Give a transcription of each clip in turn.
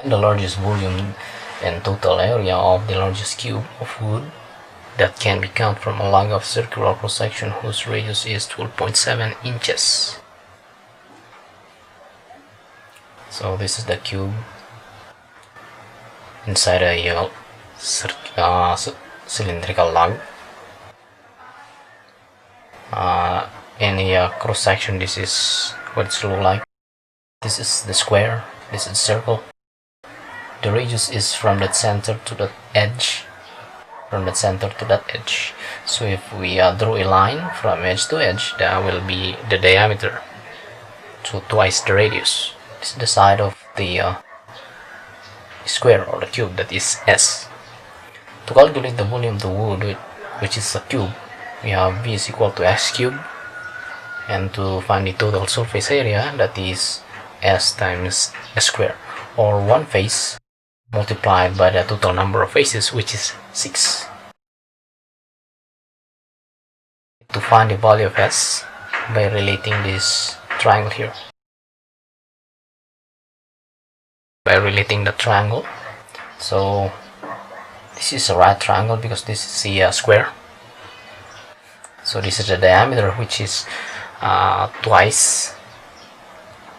The largest volume and total area of the largest cube of wood that can be counted from a log of circular cross-section whose radius is 12.7 inches. So this is the cube inside a cylindrical log. In a cross-section, this is what it looks like. This is the square, this is the circle. The radius is from that center to that edge. So if we draw a line from edge to edge, that will be the diameter, so twice the radius. This is the side of the square or the cube, that is S. To calculate the volume of the wood, which is a cube, we have V is equal to S cubed, and to find the total surface area, that is S times S square, or one face multiplied by the total number of faces, which is 6. To find the value of S by relating this triangle here. By relating the triangle, so this is a right triangle because this is a square. So this is the diameter, which is twice.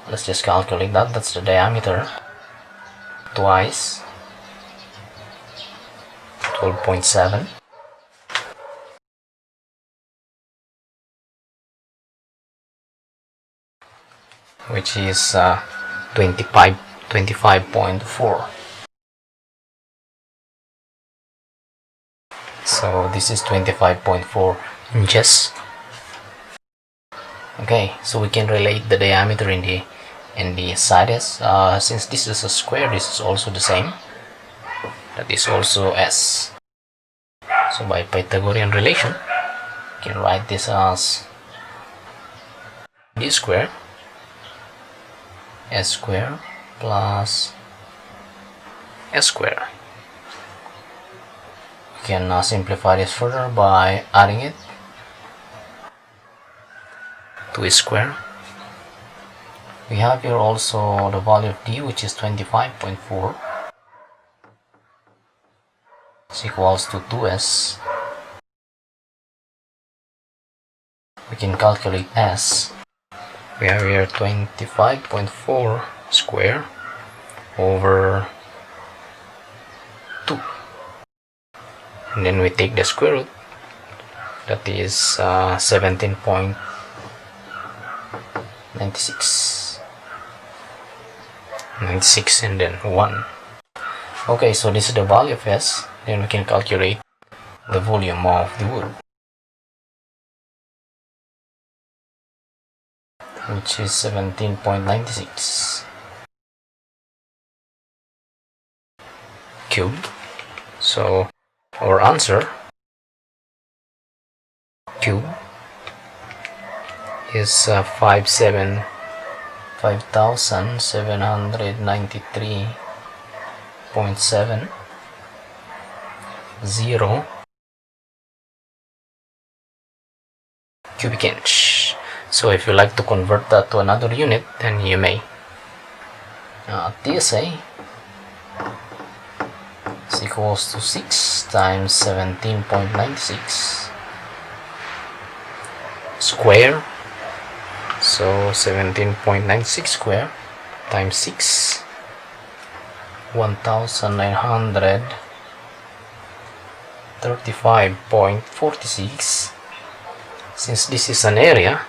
Let's just calculate that. That's the diameter twice 12.7, which is 25.4. So this is 25.4 inches. Okay, so we can relate the diameter in the sides. Since this is a square, this is also the same. That is also S. So by Pythagorean relation, you can write this as d square S square plus S square. You can simplify this further by adding it to a square. We have here also the value of d, which is 25.4, is equals to 2s. We can calculate s. We have here 25.4 square over 2, and then we take the square root, that is 17.96, and then 1. Okay, so this is the value of S. Then we can calculate the volume of the wood, which is 17.96 cubed. So our answer cube is 5,793.70 cubic inch. So if you like to convert that to another unit, then you may. TSA is equals to 6 times 17.96 square. So 17.96 square times 6, 1935.46. Since this is an area,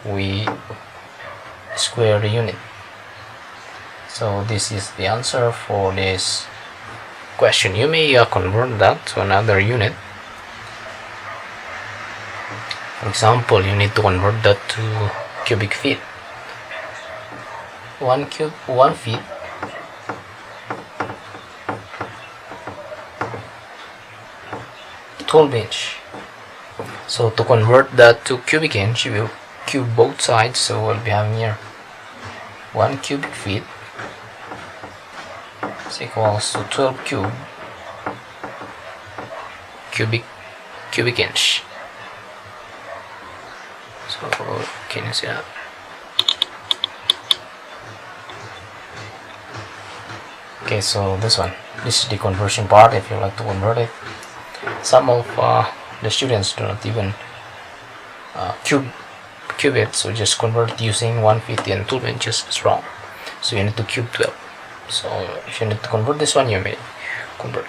we square the unit. So this is the answer for this question. You may convert that to another unit. For example, you need to convert that to cubic feet. 1 feet (12 inch). So to convert that to cubic inch, you will cube both sides. So we'll be having here 1 cubic feet is equals to 12 cubic inch. So can you see that? Okay, so this is the conversion part. If you like to convert it, some of the students do not even cube it, so just convert using 150 and 12 inches is wrong, so you need to cube 12. So if you need to convert this one, you may convert